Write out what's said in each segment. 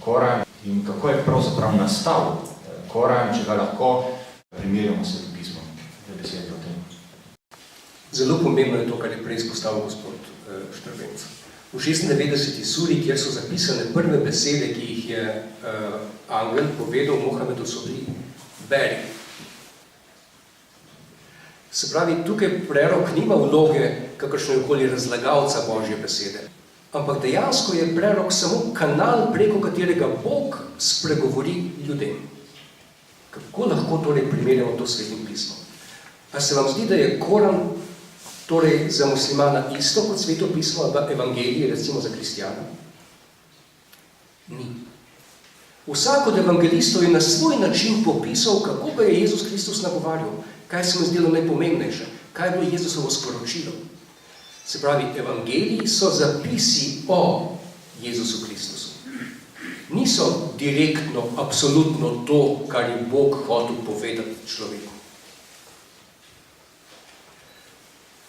Koran in kako je pravzaprav nastal Koran, če ga lahko primerjamo s Svetim pismom. Dve besede o tem. Zelo pomembno je to, kar je prej izpostavil gospod Štrbenc. V 96. suri, kjer so zapisane prve besede, ki jih je angel povedal Mohamedu, so bili beri. Se pravi, tukaj prerok nima vloge kakršnekoli razlagalca Božje besede, ampak dejansko je prerok samo kanal, preko katerega Bog spregovori ljudem. Kako lahko torej primerjamo to s Svetim pismom? A se vam zdi, da je Koran torej za muslimana isto kot Sveto pismo, ali evangelije, recimo za kristjana? Ni. Vsak od evangelistov je na svoj način popisal, kako ga je Jezus Kristus nagovarjal, kaj se mu zdelo najpomembnejše, kaj je bilo Jezusovo sporočilo. Se pravi, evangeliji so zapisi o Jezusu Kristusu. Niso direktno, absolutno to, kar je Bog hotel povedati človeku.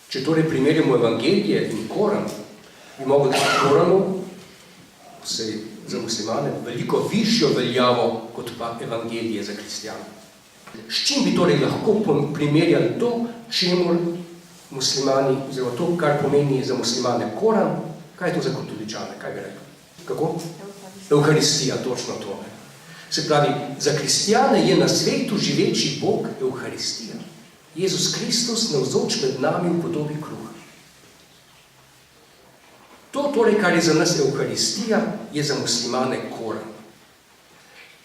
Če torej primerjamo evangelije in Koran, bi mogli Koranu, vsej za muslimane, veliko višjo veljavo kot pa evangelije za kristjane. S čim bi torej lahko primerjali to, čemur muslimani, oziroma to, kar pomeni za muslimane Koran, kaj je to za katoličane, kaj bi rekel? Kako? Evharistija, točno to. Se pravi, za kristjane je na svetu živeči Bog Evharistija. Jezus Kristus navzoč med nami v podobi kruha. To torej, kar je za nas Evharistija, je za muslimane Koran.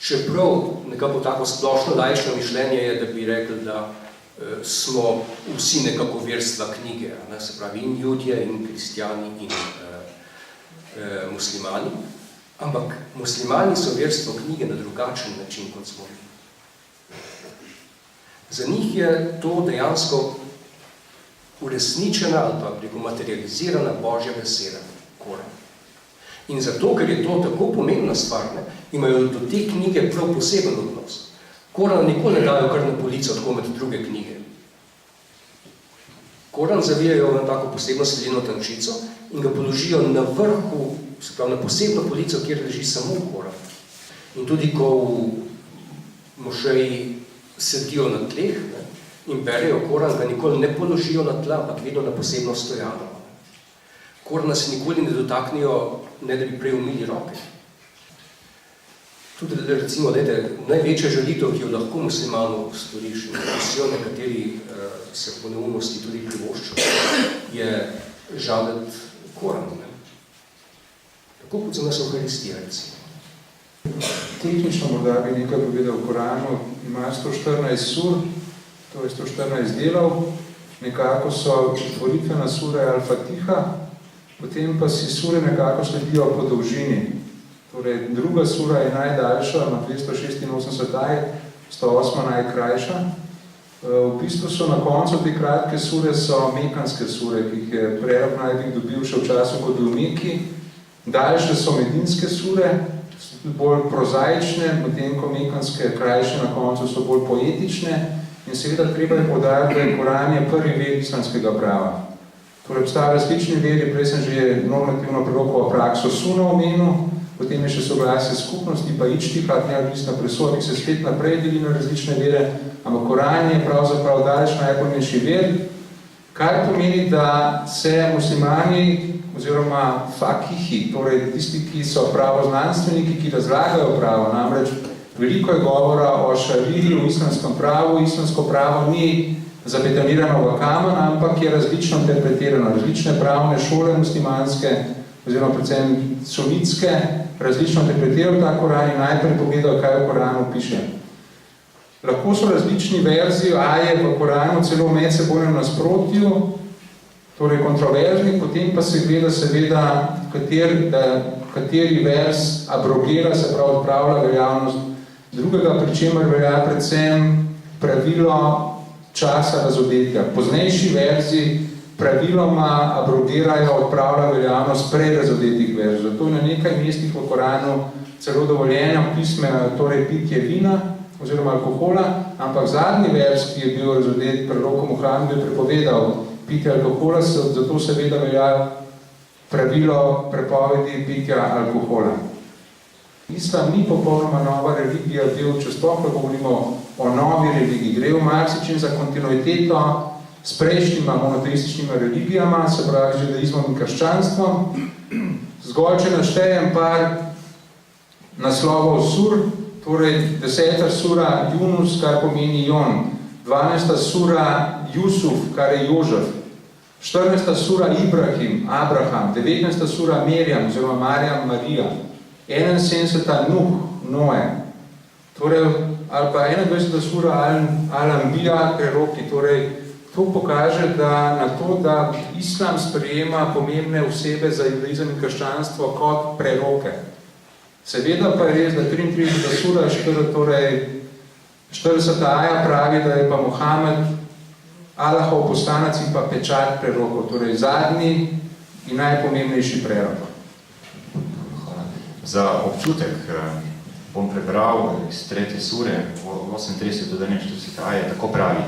Čeprav nekako tako splošno laično mišljenje je, da bi rekli, da smo vsi nekako verstva knjige, ne? Se pravi in Judje, in kristjani, in muslimani. Ampak muslimani so verstvo knjige na drugačen način kot smo mi. Za njih je to dejansko uresničena ali pa preko materializirana Božja beseda, Koran. In zato, ker je to tako pomembna stvar, ne, imajo do te knjige prav poseben odnos. Koran nikoli ne dajo kar na polico, tako med druge knjige. Koran zavijajo na tako posebno sledeno tančico in ga položijo na vrhu, se pravi na posebno polico, kjer leži samo Koran. In tudi, ko v mošeji sedijo na tleh, ne, in berejo Koran, ga nikoli ne položijo na tla, ampak vedno na posebno stojano. Korana se nikoli ne dotaknijo, ne da bi prej umili roke. Tudi, recimo, največja žalitev, ki jo lahko muslimanu storiš, in vsijo nekateri se po neumnosti tudi privoščajo, je žaliti Koran. Ne? Tako kot za nas Evharistija, recimo. Tehnično morda bi nekaj povedal v Koranu, ima 114 sur, to je 114 delov, nekako so tvoritvena sura Al-Fatiha, potem pa si sure nekako sledijo po dolžini. Torej, druga sura je najdaljša, ima 286 ajet, 108 najkrajša. V bistvu so na koncu te kratke sure so mekanske sure, ki jih je prerok najbolj dobil še v času, ko bil v Meki. Daljše so medinske sure, bolj prozaične, medtem ko mekanske krajše na koncu so bolj poetične. In seveda treba je poudariti, da je Koran je prvi ver islamskega prava. Torej, obstajajo različni veri, prej sem že normativno prerokovo prakso sunno omenil, potem je še soglasje skupnosti, pa ičtihad, neodvisna presoja, ki se spet naprej deli na različne vere, ampak Koran je pravzaprav daleč najpomembnejši ver, kar pomeni, da se muslimani oziroma fakihi, torej tisti, ki so pravoznanstveniki, ki razlagajo pravo, namreč veliko je govora o šariji v islamskem pravu, islamsko pravo ni zabetonirano v kamen, ampak je različno interpretirano. Različne pravne šole muslimanske, oziroma predvsem sunitske, različno interpretirajo ta Koran in najprej pogledajo, kaj v Koranu piše. Lahko so različni verziji, aje v Koranu celo med sebojnem nasprotju, torej kontroverzni, potem pa se gleda seveda, kateri vers abrogira, se pravi odpravlja veljavnost drugega, pri čemer velja predvsem pravilo časa razodetja. Poznejši verziji praviloma abrogirajo, odpravlja veljavnost prerazodetih verzij. Zato je na nekaj mestih v Koranu celo dovoljeno pisme, torej pitje vina oziroma alkohola, ampak zadnji verz, ki je bil razodet proroku Muhammedu, je prepovedal pitje alkohola, zato seveda velja pravilo prepovedi pitja alkohola. islam ni popolnoma nova religija, če sploh govorimo o novi religiji. Gre v marsičem za kontinuiteto s prejšnjima monoteističnima religijama, se pravi z judaizmom in krščanstvom. Zgolj, če naštejem par naslovov sur, torej 10. sura Junus, kar pomeni Jon, 12. sura Jusuf, kar je Jožef, 14. sura Ibrahim, Abraham, 19. sura Merjam, oziroma Marjam, Marija, 71. Nuh, Noe, torej, ali pa 21. sura Al-Anbija, preroki, torej, to pokaže, da na to, da islam sprejema pomembne osebe za judaizem in krščanstvo kot preroke. Seveda pa je res, da 33. sura, torej 40. aja pravi, da je pa Mohamed Allahov poslanec in pa pečat prerokov, torej zadnji in najpomembnejši prerok. Hvala. Za občutek bom prebral iz 3. sure, 38. do 41. aje, tako pravi.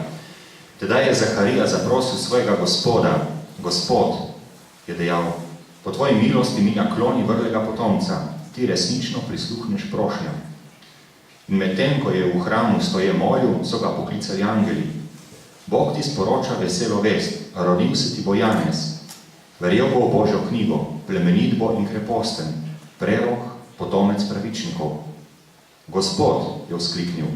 Tedaj je Zaharija zaprosil svojega gospoda, Gospod, je dejal, po tvoji milosti mi nakloni vrlega potomca, ti resnično prisluhneš prošnjam. In medtem, ko je v hramu stoje molil, so ga poklicali angeli. Bog ti sporoča veselo vest, rodil se ti bo Janez, verjel bo v Božjo knjigo, plemenit bo in kreposten, prerok, potomec pravičnikov. Gospod, je vzkliknil,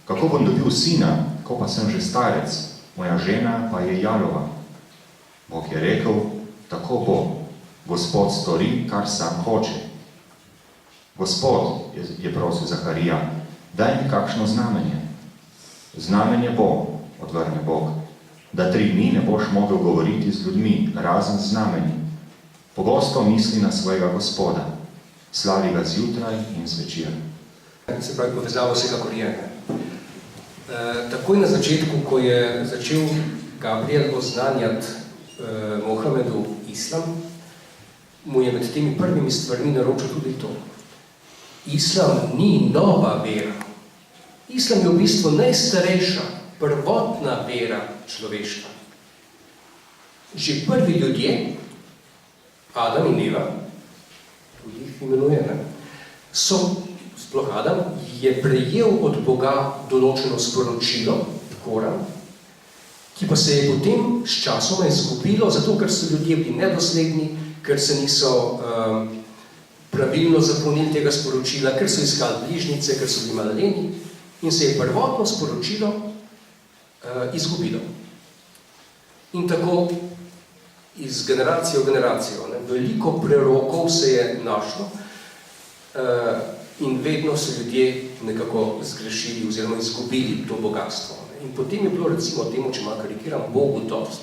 kako bom dobil sina, ko pa sem že starec, moja žena pa je jalova. Bog je rekel, tako bo, Gospod stori, kar sam hoče. Gospod, je prosil Zaharija, daj mi kakšno znamenje. Znamenje bo, odvrne Bog, da 3 dni ne boš mogel govoriti z ljudmi, razen znamenji. Pogosto misli na svojega Gospoda, slavi ga zjutraj in zvečer. Se pravi, povezavo vsekakor je. Takoj na začetku, ko je začel Gabriel oznanjati Mohamedu islam, mu je med temi prvimi stvarmi naročil tudi to. Islam ni nova vera. Islam je v bistvu najstarejša, prvotna vera človeštva. Že prvi ljudje, Adam in Eva, tudi jih imenuje, sploh Adam, je prejel od Boga določeno sporočilo, Koran, ki pa se je potem s časoma izgubilo, zato ker so ljudje bili nedosledni, ker se niso pravilno zapolnili tega sporočila, ker so iskali bližnjice, ker so bili maloleni in se je prvotno sporočilo izgubilo. In tako iz generacije v generacijo, veliko prerokov se je našlo in vedno so ljudje nekako zgrešili oziroma izgubili to bogatstvo. In potem je bilo recimo temu, če malo karikiram, Bogu dost.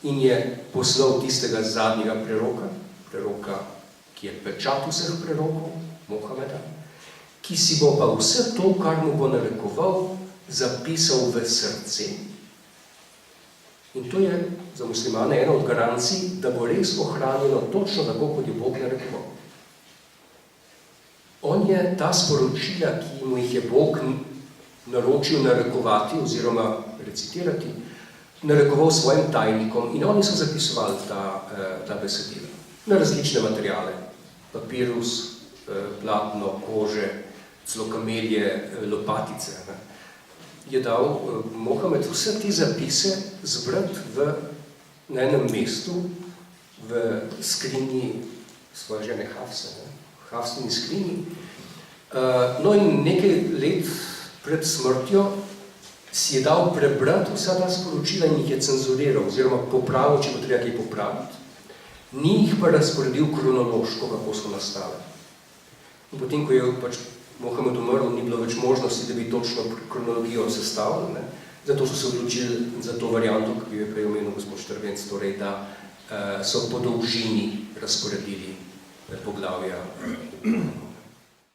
In je poslal tistega zadnjega preroka, ki je pečat vseh prerokov, Mohameda, ki si bo pa vse to, kar mu bo narekoval, zapisal v srce. In to je za muslimane ena od garancij, da bo res ohranjeno točno tako, kot je Bog narekoval. On je ta sporočila, ki mu jih je Bog naročil narekovati oziroma recitirati, narekoval svojim tajnikom in oni so zapisovali ta besedila na različne materiale, papirus, platno, kože, celo kamelje, lopatice. Je dal Mohamed vse te zapise zbrati na enem mestu v skrinji svoje žene Hafse, Hafsini skrinji. No in nekaj let pred smrtjo si je dal prebrati vsa ta sporočila in jih je cenzuriral, oziroma popravil, če bo treba kaj popraviti. Ni jih pa razporedil kronološko, kako so nastale. In potem, ko je pač Mohamed umrl, ni bilo več možnosti, da bi točno kronologijo sestavili. Zato so se odločili za to varianto, ki je prej omenil gospod Štrbenc, torej, da so po dolžini razporedili poglavja